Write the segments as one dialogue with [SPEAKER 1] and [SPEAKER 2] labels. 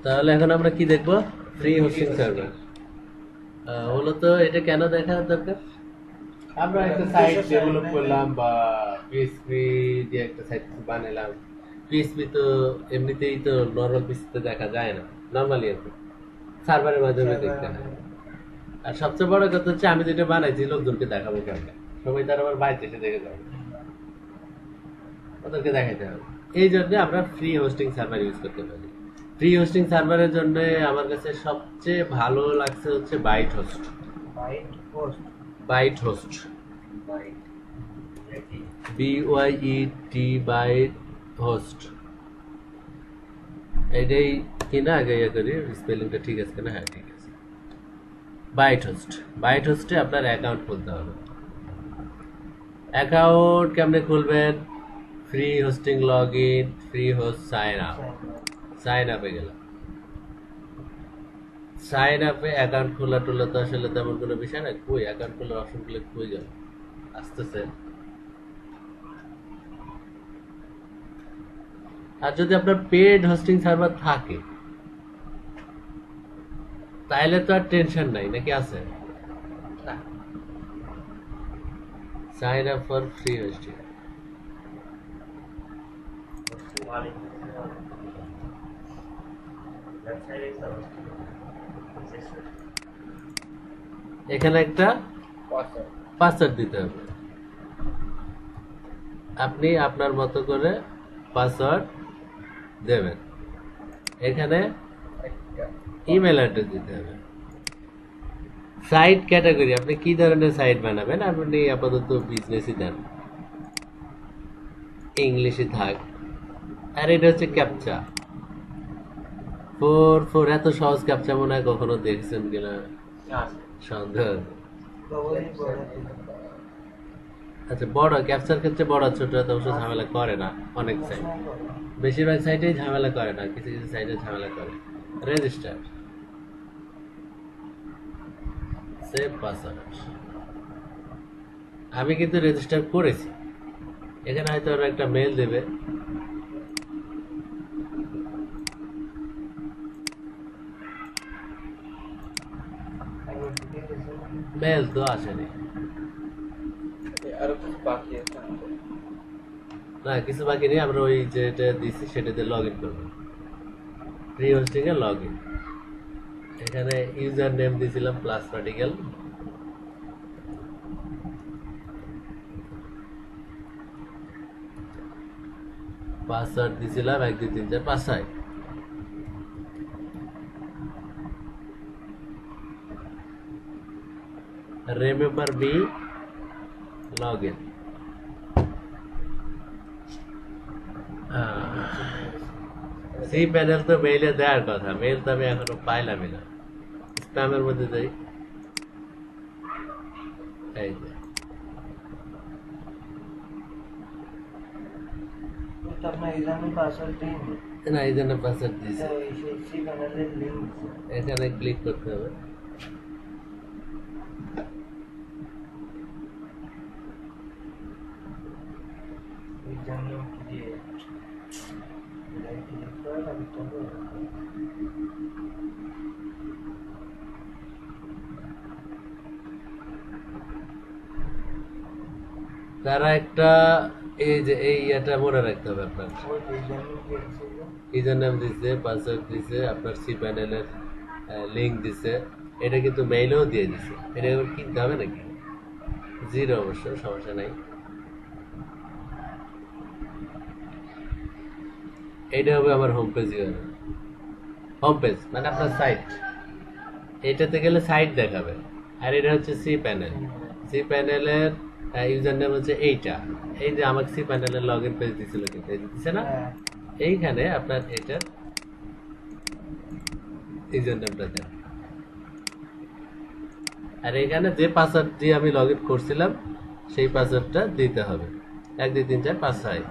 [SPEAKER 1] তাহলে এখন আমরা কি দেখব? Free hosting server. মূলত এটা কেন দেখা দরকার? আমরা একটা সাইট ডেভেলপ করলাম বা পিএসপি দিয়ে একটা সাইট বানালাম। পিএসপি তো এমনিতেই তো নরমাল পিসিতে দেখা যায় না, নরমালি আর কি সার্ভারের মাধ্যমে দেখতে হয়। আর সবচেয়ে বড় কথা হচ্ছে আমি যেটা বানাইছি লোকজনকে দেখাবো কেমন, সবাই তার আবার বাড়িতে এসে দেখে যাবে, ওদেরকে দেখাইতে হবে। এই জন্য আমরা ফ্রি হোস্টিং সার্ভার ইউজ করতে পারি। ফ্রি হোস্টিং সার্ভারের জন্য আমার কাছে সবচেয়ে ভালো লাগছে হচ্ছে Byte Host. Byte Host, BYET Byte Host. এটাই কিনা আগে ইয়ে করি, স্পেলিংটা ঠিক আছে কিনা? হ্যাঁ ঠিক আছে। বাইট হোস্ট, বাইট হোস্টে আপনার অ্যাকাউন্ট খুলতে হবে। অ্যাকাউন্ট কেমনে খুলবেন? Free hosting log in, free host sign up. সাইন আপে গেলাম, সাইন আপে অ্যাকাউন্ট খোলা টোলা তো আসলে তেমন কোনো বিষয় না। কই অ্যাকাউন্ট খোলার অপশন খুলে কই গেল? আসতেছে। আর যদি আপনার পেড হোস্টিং সার্ভার থাকে তাহলে তো আর টেনশন নাই, নাকি আছে? Sign up for free hosting. এখানে একটা পাসওয়ার্ড দিতে হবে। আপনি আপনার মতো করে পাসওয়ার্ড দেবেন। এখানে ইমেল অ্যাড্রেস দিতে হবে। সাইট ক্যাটাগরি, আপনি কি ধরনের সাইট বানাবেন? আপনি আপাতত বিজনেসই দেন, ইংলিশে থাক। আর এটা হচ্ছে ক্যাপচা 4 এত সহজ ক্যাপচা মনে হয় কখনো দেখছেন কিনা সন্দেহ। আচ্ছা, বড় ক্যাপচার ক্ষেত্রে বড় ছোট তো অবশ্য ঝামেলা করে না। অনেক সাইট, বেশিরভাগ সাইটেই ঝামেলা করে না, কিছু কিছু সাইটে ঝামেলা করে। Register, save password. আমি কিন্তু রেজিস্টার করেছি। এখানে হয়তো ওরা একটা মেল দেবে, মেল তো আসেনি। না কিছু বাকি নেই, আমরা ওই যেটা দিচ্ছি সেটাতে লগ ইন করবো। ফ্রি হোস্টিং এ লগ ইন। এখানে ইউজার নেম দিয়েছিলাম প্লাস পার্টিকেল, পাসওয়ার্ড দিয়েছিলাম 1 2 3 4 5 6। Remember me, log in. C panel তো মেইলে দেওয়ার কথা, মেইল তো আমি এখনো পাইলামই না। স্প্যামের মধ্যে যাই, এই যে না, এই জন্য পাসওয়ার্ড দিয়েছি। এখানে ক্লিক করতে হবে। তারা একটা এই যে এই এটা মনে রাখতে হবে আপনার। ইউজার নেম দিছে, পাসওয়ার্ড দিছে, আপনার সি প্যানেলের লিংক দিছে। এটা কিন্তু মেইলেও দিয়ে দিছে। এটা এবার কিনতে হবে নাকি? জিরো, অবশ্য সমস্যা নাই। এইটা হবে আমার হোম পেজ। হোম পেজ মানে আপনার সাইট। এটাতে গেলে সাইট দেখাবে। আর এটা হচ্ছে সি প্যানেল। সি প্যানেলের ইউজার নেম হচ্ছে এইটা। এই যে আমাকে সি প্যানেলের লগ ইন পেজ দিছিল, কিন্তু এই দিচ্ছে না। এইখানে আপনার এটার ইউজার নেমটা দেন। আর এখানে যে পাসওয়ার্ড দিয়ে আমি লগ ইন করছিলাম সেই পাসওয়ার্ডটা দিতে হবে। 1 2 3 4 5 6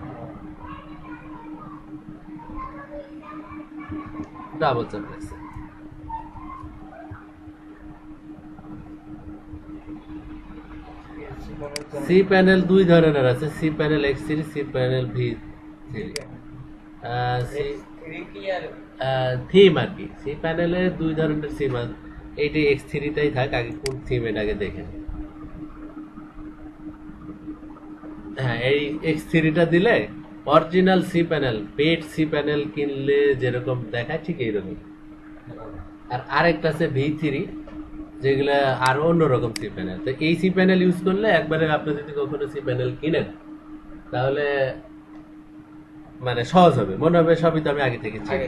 [SPEAKER 1] ডাবল চাপ লাগছে। সি প্যানেল 2 ধরনের আছে, C panel X series, C panel V series. Theme আর কি। সি প্যানেলে দুই ধরনের সিম আছে, এইটি X3 টাই থাক, আগে কোন থিম এটাকে দেখে নিই। হ্যাঁ, এই X3 টা দিলে original C panel, paid C panel কিনলে যেরকম দেখায় ঠিক এইরকম। আর আরেকটা আছে V3, যেগুলা আর অন্যরকম সি প্যানেল। তো এই সি প্যানেল ইউজ করলে একবারে আপনি যদি কখনো সি প্যানেল কিনেন তাহলে মানে সহজ হবে, মনে হবে সবই তো আমি আগে থেকে চিনি।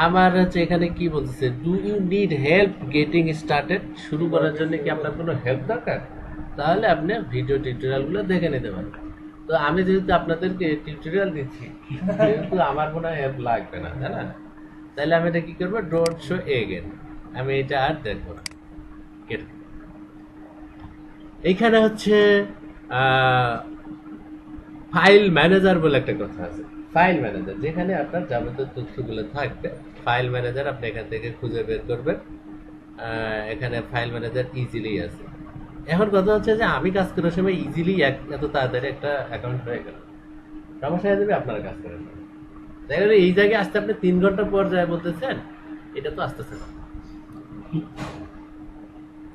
[SPEAKER 1] আমার হচ্ছে এখানে কি বলতেছে, do you need help getting started, শুরু করার জন্য কি আপনার কোনো হেল্প দরকার? তাহলে আপনি ভিডিও টিউটোরিয়াল গুলো দেখে নিতে পারেন। তো আমি যেহেতু আপনাদেরকে টিউটোরিয়াল দিচ্ছি, যেহেতু আমার কোনো হেল্প লাগবে না, তাই না? তাহলে আমি এটা কি করবো, ডোন্ট শো এগেন, আমি এটা আর দেখবো না। এইখানে হচ্ছে ফাইল ম্যানেজার বলে একটা কথা আছে। ফাইল ম্যানেজার, যেখানে আপনার যাবতীয় তথ্যগুলো থাকবে, ফাইল ম্যানেজার আপনি এখান থেকে খুঁজে বের করবেন। এখানে ফাইল ম্যানেজার ইজিলি আছে। এখন কথা হচ্ছে যে আমি কাজ করার সময় ইজিলি এত তাড়াতাড়ি একটা অ্যাকাউন্ট হয়ে গেল, সমস্যা হয়ে যাবে আপনার কাজ করার সময়। তাই বলে এই জায়গায় আসতে আপনি 3 ঘন্টা পর যায় বলতেছেন, এটা তো আসতেছে না।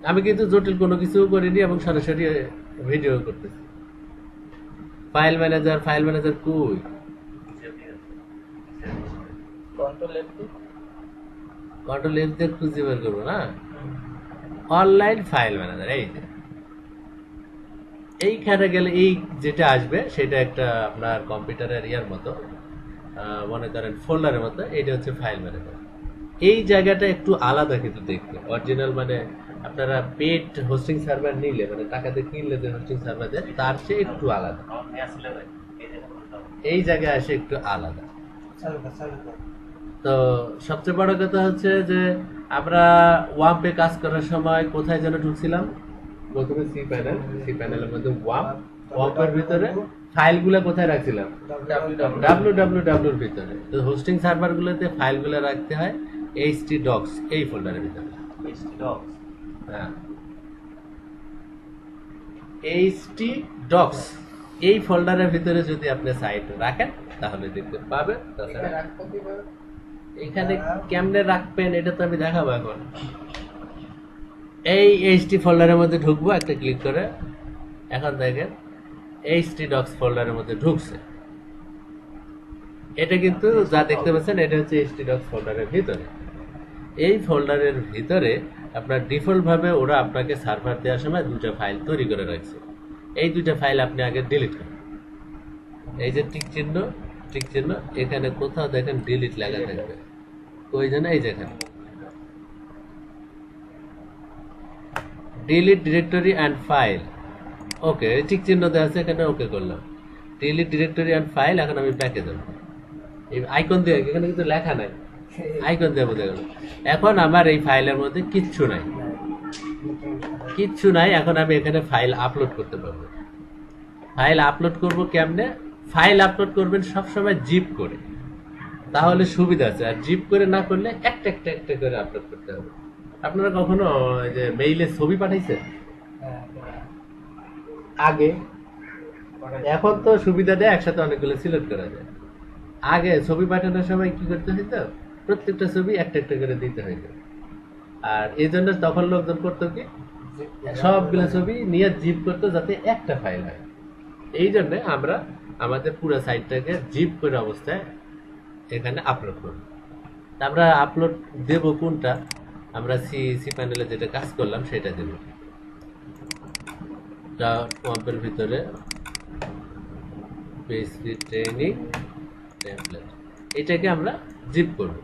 [SPEAKER 1] আমি কিন্তু জটিল কোনো কিছু করিনি এবং সরাসরি ভিডিও করতেছি। ফাইল ম্যানেজার কই? কন্ট্রোল এফ দিয়ে খুঁজে বের করবো না, অনলাইন ফাইল ম্যানেজার। এই যে এইখানে গেলে এই যেটা আসবে সেটা একটা আপনার কম্পিউটারের ইয়ার মতো, মনে করেন ফোল্ডারের মতো। এটা হচ্ছে ফাইল ম্যানেজার। এই জায়গাটা একটু আলাদা কিন্তু দেখতে, অরিজিনাল মানে আপনারা পেড হোস্টিং সার্ভার নিলে, মানে টাকা দিয়ে কিনলে যে হোস্টিং সার্ভার দেয় তার চেয়ে একটু আলাদা। এই জায়গায় আসে একটু আলাদা। তো সবচেয়ে বড় কথা হচ্ছে যে আমরা ওয়াম্পে কাজ করার সময় কোথায় যেন ঢুকছিলাম, প্রথমে সি প্যানেলের মধ্যে ওয়াম্পের ভিতরে ফাইলগুলো কোথায় রাখছিলাম, www ভিতরে। তো হোস্টিং সার্ভার গুলোতে ফাইলগুলো রাখতে হয় htdocs এই ফোল্ডারের ভিতরে। হ্যাঁ, htdocs এই ফোল্ডারের ভিতরে যদি আপনি সাইট রাখেন তাহলে দেখতে পাবেন। এখানে কেমনে রাখবেন এটা তো আমি দেখাবো এখন। এই ht ফোল্ডারের মধ্যে ঢুকবো একটা ক্লিক করে। এখন দেখেন htdocs ফোল্ডারের মধ্যে ঢুকছে। এটা কিন্তু যা দেখতে পাচ্ছেন এটা হচ্ছে htdocs ফোল্ডারের ভিতরে। এই ফোল্ডারের ভিতরে আপনার ডিফল্ট ভাবে ওরা আপনাকে সার্ভার দেওয়ার সময় দুটো ফাইল তৈরি করে রাখছে। এই দুটো ফাইল আপনি আগে ডিলিট করেন। এই যে টিক চিহ্ন এখানে কোথাও দেখেন ডিলিট লেখা থাকবে, ওই জন্য এই যেখানে delete directory and file. Okay, tick চিহ্ন দেওয়া আছে এখানে, ওকে করলাম। Delete directory and file. এখন আমি ব্যাকে যাব, এই আইকন দিয়ে, এখানে কিন্তু লেখা নাই, আইকন দিয়ে বোঝা গেল। এখন আমার এই ফাইলের মধ্যে কিচ্ছু নাই। এখন আমি এখানে ফাইল আপলোড করতে পারবো। ফাইল আপলোড করব কেমনে? ফাইল আপলোড করবেন সবসময় জিপ করে, তাহলে সুবিধা আছে। আর জিপ করে না করলে একটা করে আপলোড করতে হবে। আপনারা কখনো যে মেইলে ছবি পাঠাইছেন আগে? এখন তো সুবিধা দেয় একসাথে অনেকগুলো সিলেক্ট করা যায়। আগে ছবি পাঠানোর সময় কি করতে হইতো, প্রত্যেকটা ছবি একটা করে দিতে হইতো। আর এই জন্য তখন লোকজন করতো কি, সবগুলো ছবি নিয়ে জিপ করতো যাতে একটা ফাইল হয়। এই জন্য আমরা আমাদের পুরো সাইটটাকে জিপ করে অবস্থায় এখানে আপলোড করব। আমরা আপলোড দেব কোনটা, আমরা সি প্যানেলে যেটা কাজ করলাম সেটা দেব। ওয়াম্পের ভিতরে পিএইচপি ট্রেনিং টেমপ্লেট, এটাকে আমরা জিপ করব।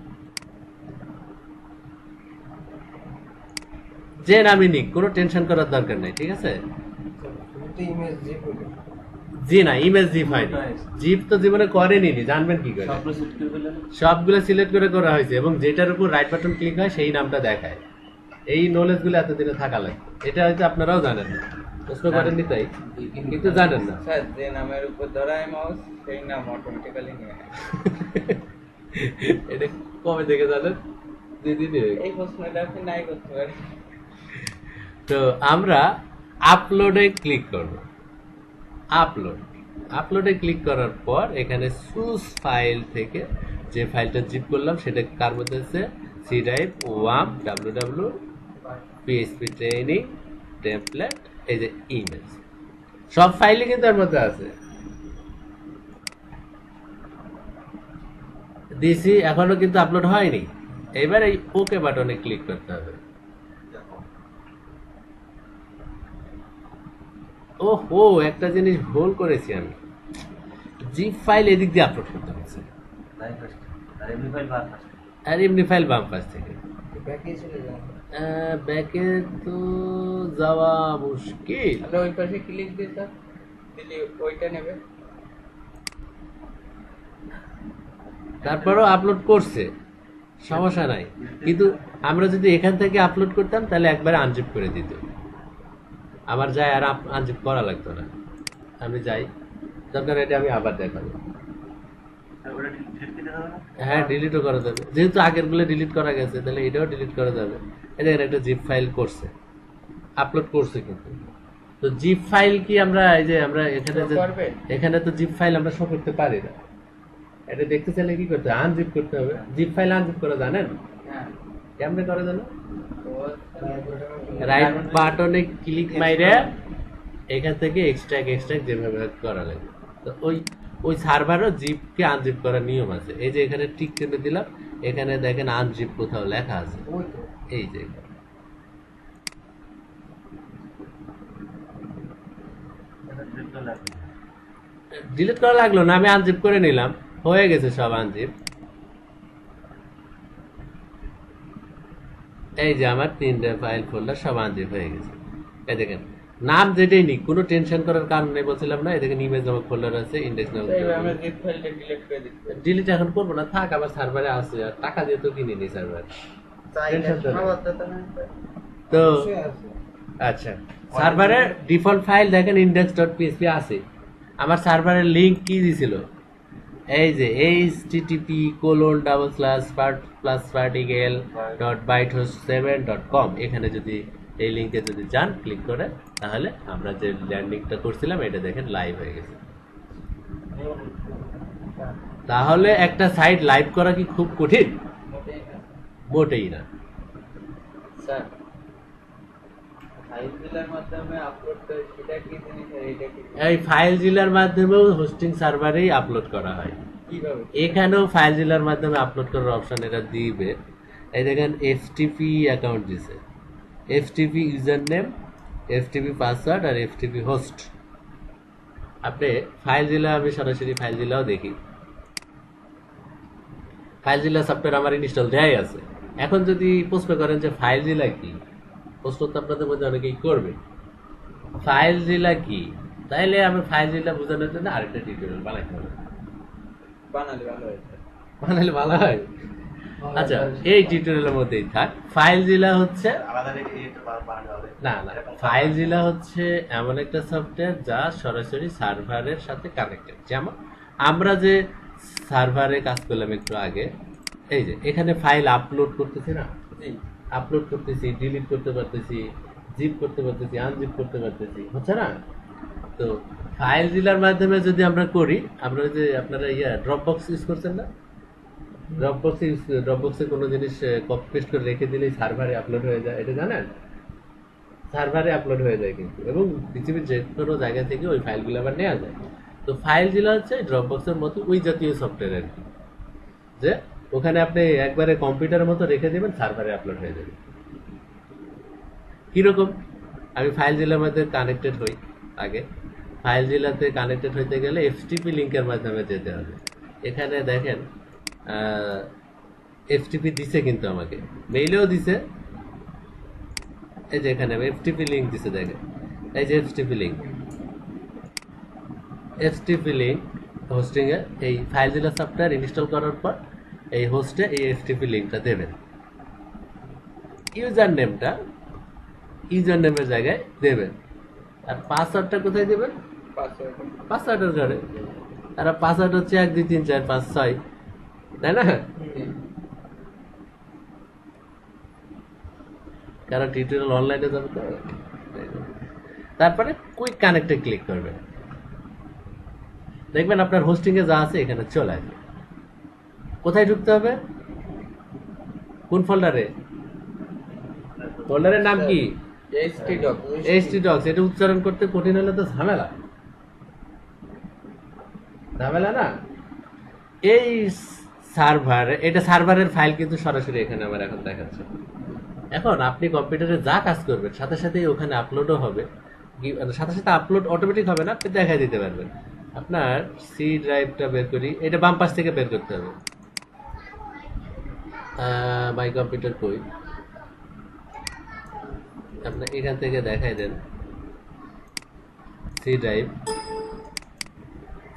[SPEAKER 1] যে নামই নিক, কোনো টেনশন করার দরকার নেই, ঠিক আছে? জি না, ইমেজ জিপ হয়নি। জিপ তো জীবনে করেনি, জানবেন কি করে? সবগুলো সিলেক্ট করে করা হয়েছে এবং যেটার উপর রাইট বাটন ক্লিক হয় সেই নামটা দেখায়। এই নলেজ গুলো এতদিনে থাকা লাগবে। এটা হয়তো আপনারাও জানেন না, প্রশ্ন করেননি তাই, কিন্তু জানেন না।
[SPEAKER 2] যে নামের উপর ধরায় মাউস সেই নাম অটোমেটিক্যালি নিয়ে নেয়।
[SPEAKER 1] এটা কবে থেকে জানেন?
[SPEAKER 2] এই প্রশ্নটা আপনি নাই করতে পারেন।
[SPEAKER 1] তো আমরা আপলোডে ক্লিক করব। আপলোডে ক্লিক করার পর এখানে চুজ ফাইল থেকে যে ফাইলটা জিপ করলাম সেটা কার মধ্যে আছে, C drive wamp PHP training template, এই যে ইমেজ, সব ফাইলই কিন্তু এর মধ্যে আছে। দিছি, এখনো কিন্তু আপলোড হয়নি। এবার এই ওকে বাটনে ক্লিক করতে হবে। ওহো, একটা জিনিস ভুল করেছি আমি, জিপ ফাইল এদিক দিয়ে আপলোড করতে হচ্ছে, আর এমনি ফাইল বাম পাশ থেকে। ব্যাকে তো যাওয়া মুশকিল।
[SPEAKER 2] তাহলে ওই পাশে ক্লিক দিয়ে স্যার, দিলে ওইটা নেবে।
[SPEAKER 1] তারপরও আপলোড করছে, সমস্যা নাই, কিন্তু আমরা যদি এখান থেকে আপলোড করতাম তাহলে একবারে আনজিপ করে দিত, আমার যাই আর আনজিপ করা লাগতো না। আমি যাই, দরকার এটা আমি আবার দেখাবো। হ্যাঁ, ডিলিটও করা যাবে, যেহেতু আগের গুলো ডিলিট করা গেছে তাহলে এটাও ডিলিট করা যাবে। এটা একটা জিপ ফাইল করছে, আপলোড করছে, কিন্তু তো জিপ ফাইল কি আমরা এই যে আমরা এখানে তো জিপ ফাইল আমরা শো করতে পারি না। এটা দেখতে চাইলে কি করতে হবে, আনজিপ করতে হবে। জিপ ফাইল আনজিপ করা জানেন কেমনে করে জানো? রাইট বাটনে ক্লিক মাইরে এখান থেকে এক্সট্রাক্ট যেভাবে করা লাগে। তো ওই সার্ভারও জিপকে আনজিপ করার নিয়ম আছে। এই যে এখানে টিক চিহ্ন দিলাম, এখানে দেখেন আনজিপ কোথাও লেখা আছে, এই যে ডিলিট করা লাগলো না, আমি আনজিপ করে নিলাম, হয়ে গেছে সব আনজিপ। এই যে আমার 3টে ফাইল ফোল্ডার সব আনজিপ হয়ে গেছে। এই দেখেন নাম যেটাই নিক, কোনো টেনশন করার কারণ নেই, বলছিলাম না। এই দেখেন ইমেজ নামক ফোল্ডার আছে, ইন্ডেক্স নামক।
[SPEAKER 2] আমরা জিপ ফাইলটা ডিলিট করে দিচ্ছি।
[SPEAKER 1] ডিলিট এখন করবো না, থাক, আমার সার্ভারে আছে, আর টাকা দিয়ে তো কিনিনি সার্ভার। তো আচ্ছা, সার্ভারের ডিফল্ট ফাইল দেখেন index.php আছে। আমার সার্ভারের লিংক কি দিছিল, এই যে http://particle.bytehost7.com, এখানে যদি এই লিংকে যদি যান, ক্লিক করে, তাহলে আমরা যে ল্যান্ডিংটা করছিলাম এটা দেখেন লাইভ হয়ে গেছে। তাহলে একটা সাইট লাইভ করা কি খুব কঠিন? মোটেই না
[SPEAKER 2] স্যার। ফাইল জিলার মাধ্যমে আপলোড করে সেটা কি জিনিস, আর এটা কি?
[SPEAKER 1] এই ফাইল জিলার মাধ্যমেও হোস্টিং সার্ভারেই আপলোড করা হয়।
[SPEAKER 2] কিভাবে?
[SPEAKER 1] এখানেও ফাইল জিলার মাধ্যমে আপলোড করার অপশন এটা দিবে। এই দেখেন FTP অ্যাকাউন্ট দিছে, FTP user name, FTP password আর FTP হোস্ট। আপনি ফাইল জিলা, আমি সরাসরি ফাইল জিলাও দেখি। ফাইল জিলা সফটওয়্যার আমার ইনস্টল দেয়াই আছে। এখন যদি প্রশ্ন করেন যে ফাইল জিলা কি, প্রশ্ন তো আপনাদের মধ্যে অনেকেই করবে, ফাইল জিলা কি, তাইলে আমি ফাইল জিলা বোঝানোর জন্য আরেকটা টিউটোরিয়াল বানাইতে হবে।
[SPEAKER 2] বানালে ভালো হয় স্যার।
[SPEAKER 1] বানালে ভালো হয়। আচ্ছা, এই টিউটোরিয়ালের মধ্যেই থাক। ফাইল জিলা হচ্ছে না, ফাইল জিলা হচ্ছে এমন একটা সফটওয়্যার যা সরাসরি সার্ভারের সাথে কানেক্টেড। যেমন আমরা যে সার্ভারে কাজ করলাম একটু আগে, এই যে এখানে ফাইল আপলোড করতেছি না, আপলোড করতেছি, ডিলিট করতে পারতেছি, জিপ করতে পারতেছি, আনজিপ করতে পারতেছি, হচ্ছে না? তো ফাইল জিলার মাধ্যমে যদি আমরা করি, আমরা যে আপনারা ড্রপবক্স ইউজ করছেন না, ড্রপবক্সে কোনো জিনিস কপি পেস্ট করে রেখে দিলেই সার্ভারে আপলোড হয়ে যায়, এটা জানেন? সার্ভারে আপলোড হয়ে যায় কিন্তু, এবং পৃথিবীর যে কোনো জায়গা থেকে ওই ফাইলগুলো আবার নেওয়া যায়। তো ফাইল জিলা হচ্ছে ড্রপবক্সের মতো ওই জাতীয় সফটওয়্যার আর কি, যে ওখানে আপনি একবারে কম্পিউটারের মতো রেখে দেবেন, সার্ভারে আপলোড হয়ে যাবে। কিরকম? আমি ফাইল জিলার মধ্যে কানেক্টেড হই। আগে ফাইল জিলাতে কানেক্টেড হইতে গেলে FTP লিঙ্কের মাধ্যমে যেতে হবে। এখানে দেখেন FTP দিছে, কিন্তু আমাকে মেইলেও দিছে। এই যে এখানে FTP লিঙ্ক দিছে, দেখেন এই যে FTP লিঙ্ক হোস্টিং এ, এই ফাইল জিলা সফটওয়্যার ইনস্টল করার পর এই হোস্টে এই FTP লিঙ্কটা দেবেন। ইউজার নেমের জায়গায় দেবেন, আর পাসওয়ার্ডটা কোথায় দেবেন? পাসওয়ার্ডের ঘরে। আর পাসওয়ার্ড হচ্ছে 1 2 3 4 5 6, তাই না? কারণ টিউটোরিয়াল অনলাইনে যাবে তো। তারপরে কুইক কানেক্টে ক্লিক করবেন, দেখবেন আপনার হোস্টিং এ যা আছে এখানে চলে আসবে। কোথায় ঢুকতে হবে? কোন ফোল্ডারে? ফোল্ডারের নাম কি?
[SPEAKER 2] htdocs
[SPEAKER 1] htdocs। এটা উচ্চারণ করতে কঠিন হলে তো ঝামেলা, ঝামেলা না? এই সার্ভার, এটা সার্ভারের ফাইল কিন্তু সরাসরি এখানে আমার এখন দেখাচ্ছে। এখন আপনি কম্পিউটারে যা কাজ করবেন সাথে সাথেই ওখানে আপলোডও হবে, সাথে সাথে আপলোড অটোমেটিক হবে না, আপনি দেখাই দিতে পারবেন। আপনার সি ড্রাইভটা বের করি, এটা বাম পাশ থেকে বের করতে হবে। মাই কম্পিউটার কই, আপনার এখান থেকে দেখাই দেন সি ড্রাইভ।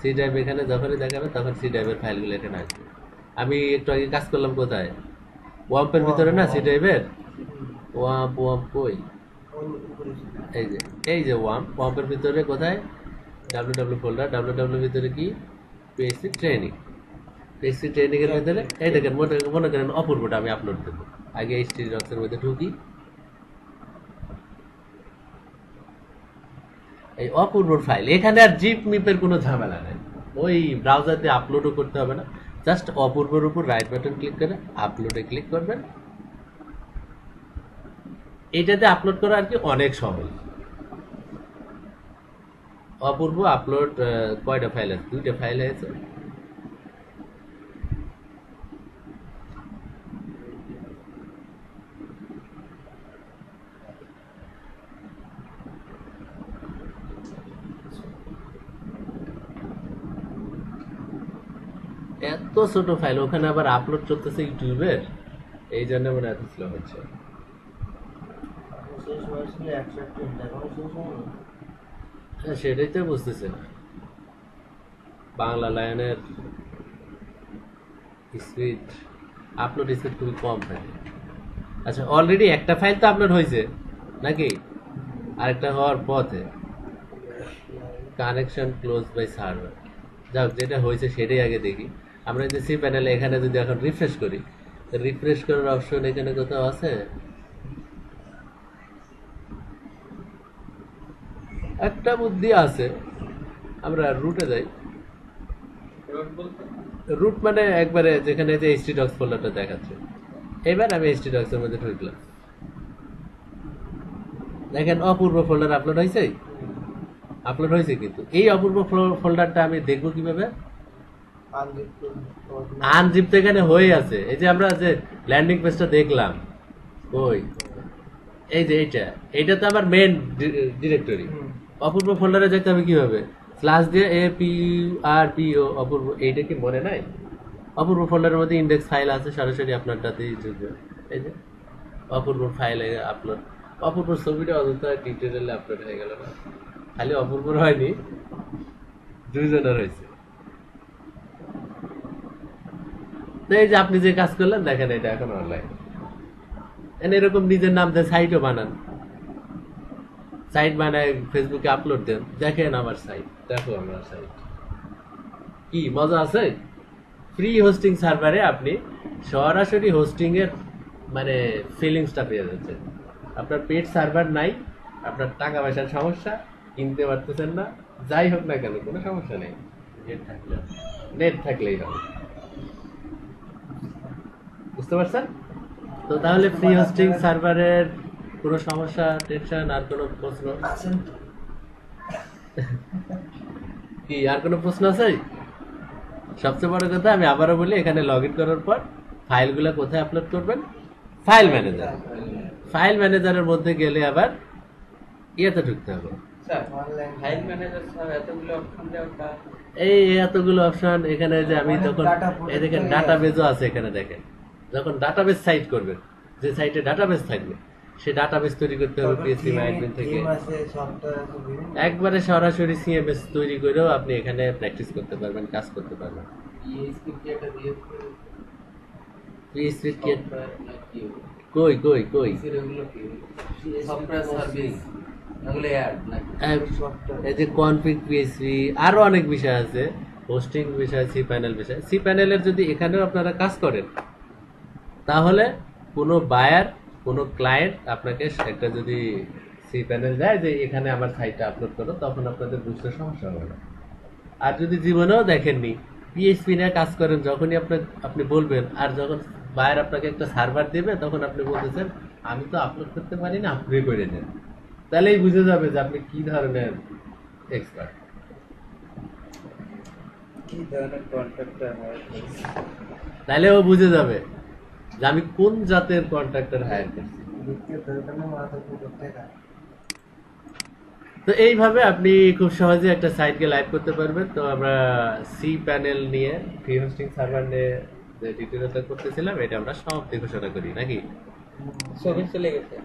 [SPEAKER 1] সি ড্রাইভ এখানে যখনই দেখাবে তখন সি ড্রাইভের ফাইলগুলো এখানে আসবে। আমি একটু আগে কাজ করলাম কোথায়? ওয়াম্পের ভিতরে না, সি ড্রাইভের ওয়াম্প। ওয়াম্প কই? এই যে ওয়াম্পের ভিতরে কোথায়? W folder. ডাব্লিউ ভিতরে কি? PHP training. পিএইচপি ট্রেনিং এর ভিতরে এই দেখেন, মনে করেন অপূর্বটা আমি আপলোড দেবো। আগে htdocs এর মধ্যে ঢুকি, এই অপূর্ব ফাইল। এখানে আর জিপ মিপের কোনো ঝামেলা নেই, ওই ব্রাউজারতে আপলোডও করতে হবে না। জাস্ট অপূর্বর উপর রাইট বাটন ক্লিক করে আপলোডে ক্লিক করবেন। এইটাতে আপলোড করা আর কি অনেক সহজ। অপূর্ব আপলোড কয়টা ফাইল আছে? 2টা ফাইল আছে। এত ছোট ফাইল, ওখানে আবার আপলোড চলতেছে ইউটিউবের, এই জন্য মনে এত স্লো হচ্ছে। হ্যাঁ, সেটাই তো বুঝতেছে না। বাংলা লায়নের স্পিড, আপলোড স্পিড খুবই কম থাকে। আচ্ছা, অলরেডি একটা ফাইল তো আপলোড হয়েছে নাকি? আরেকটা হওয়ার পথে। Connection close by server. যাক, যেটা হয়েছে সেটাই আগে দেখি। আমরা যে সি প্যানেলে এখানে যদি এখন রিফ্রেশ করি, রিফ্রেশ করার অপশন এখানে কোথাও আছে? একটা বুদ্ধি আছে, আমরা রুটে যাই। রুট মানে একবারে যেখানে যে htdocs ফোল্ডারটা দেখাচ্ছে। এবার আমি htdocs এর মধ্যে ঢুকলাম, দেখেন অপূর্ব ফোল্ডার আপলোড হয়েছে। আপলোড হয়েছে, কিন্তু এই অপূর্ব ফোল্ডারটা আমি দেখবো কিভাবে? আনজিপ তো এখানে হয়ে আছে। এই যে আমরা যে ল্যান্ডিং পেজটা দেখলাম, ওই এই যে এইটা তো আমার মেন ডিরেক্টরি। অপূর্ব ফোল্ডারে যেতে হবে কিভাবে? স্ল্যাশ দিয়ে APURPO অপূর্ব, এইটা কি মনে নাই? অপূর্ব ফোল্ডারের মধ্যে ইন্ডেক্স ফাইল আছে, সরাসরি আপনারটাতেই ঢুকবে। এই যে অপূর্ব ফাইল আপলোড। অপূর্ব ছবিটা অযথা টিউটোরিয়ালে আপলোড হয়ে গেল না, খালি অপূর্বর হয়নি, দুইজনের হয়েছে। তো এই যে আপনি যে কাজ করলেন, দেখেন এটা এখন অনলাইন। এরকম নিজের নাম দিয়ে সাইটও বানান, সাইট বানায় ফেসবুকে আপলোড দেন, দেখেন আমার সাইট, দেখো আমার সাইট। কি মজা আছে? ফ্রি হোস্টিং সার্ভারে আপনি সরাসরি হোস্টিং এর মানে ফিলিংসটা পেয়ে যাচ্ছেন। আপনার পেড সার্ভার নাই, আপনার টাকা পয়সার সমস্যা, কিনতে পারতেছেন না, যাই হোক না কেন কোনো সমস্যা নেই, নেট থাকলেই হবে। বুঝতে পারছেন তো? তাহলে ফ্রি হোস্টিং সার্ভারের কোনো সমস্যা, টেনশন, আর কোনো প্রশ্ন? কি আর কোনো প্রশ্ন আছে? সবচেয়ে বড় কথা আমি আবারও বলি, এখানে লগ ইন করার পর ফাইলগুলো কোথায় আপলোড করবেন? File manager. ফাইল ম্যানেজারের মধ্যে গেলে আবার ইয়েতে ঢুকতে হবে।
[SPEAKER 2] ফাইল ম্যানেজার স্যার এতগুলো অপশন দেওয়া,
[SPEAKER 1] এই এতগুলো অপশন এখানে যে আমি তখন এই দেখেন ডাটাবেজও আছে এখানে। দেখেন যখন ডাটাবেজ সাইট করবেন, যে সাইটে ডাটাবেজ থাকবে, সেই ডাটাবেজ তৈরি করতে হবে পিএসসি ম্যানেজমেন্ট থেকে। একবারে সরাসরি সিএমএস তৈরি করেও আপনি এখানে প্র্যাকটিস করতে পারবেন, কাজ করতে পারবেন। কই কই কই এই যে কনফিগ পিএসপি, আরো অনেক বিষয় আছে, হোস্টিং বিষয়, সি প্যানেল বিষয়। সি প্যানেলের যদি এখানেও আপনারা কাজ করেন, তাহলে কোনো বায়ার, কোনো ক্লায়েন্ট আপনাকে একটা যদি সি প্যানেল দেয় যে এখানে আমার সাইটটা আপলোড করো, তখন আপনাদের বুঝতে সমস্যা হবে না। আর যদি জীবনেও দেখেননি, পিএইচপি নিয়ে কাজ করেন, যখনই আপনি বলবেন, আর যখন বায়ার আপনাকে একটা সার্ভার দেবে তখন আপনি বলতেছেন আমি তো আপলোড করতে পারি না, আপনি করে নেন, তাহলেই বুঝে যাবে যে আপনি কি ধরনের এক্সপার্ট।
[SPEAKER 2] কি ধরনের কন্ট্রাক্টর হয়?
[SPEAKER 1] তাহলে ও বুঝে যাবে যে আমি কোন জাতের কন্ট্রাক্টর হায়ার করছি। তো এইভাবে আপনি খুব সহজে একটা সাইটকে লাইভ করতে পারবেন। তো আমরা সি প্যানেল নিয়ে, ফ্রি হোস্টিং সার্ভার নিয়ে যে টিউটোরিয়ালটা করতেছিলাম, এটা আমরা সমাপ্তি ঘোষণা করি নাকি?
[SPEAKER 2] ছবি চলে গেছে।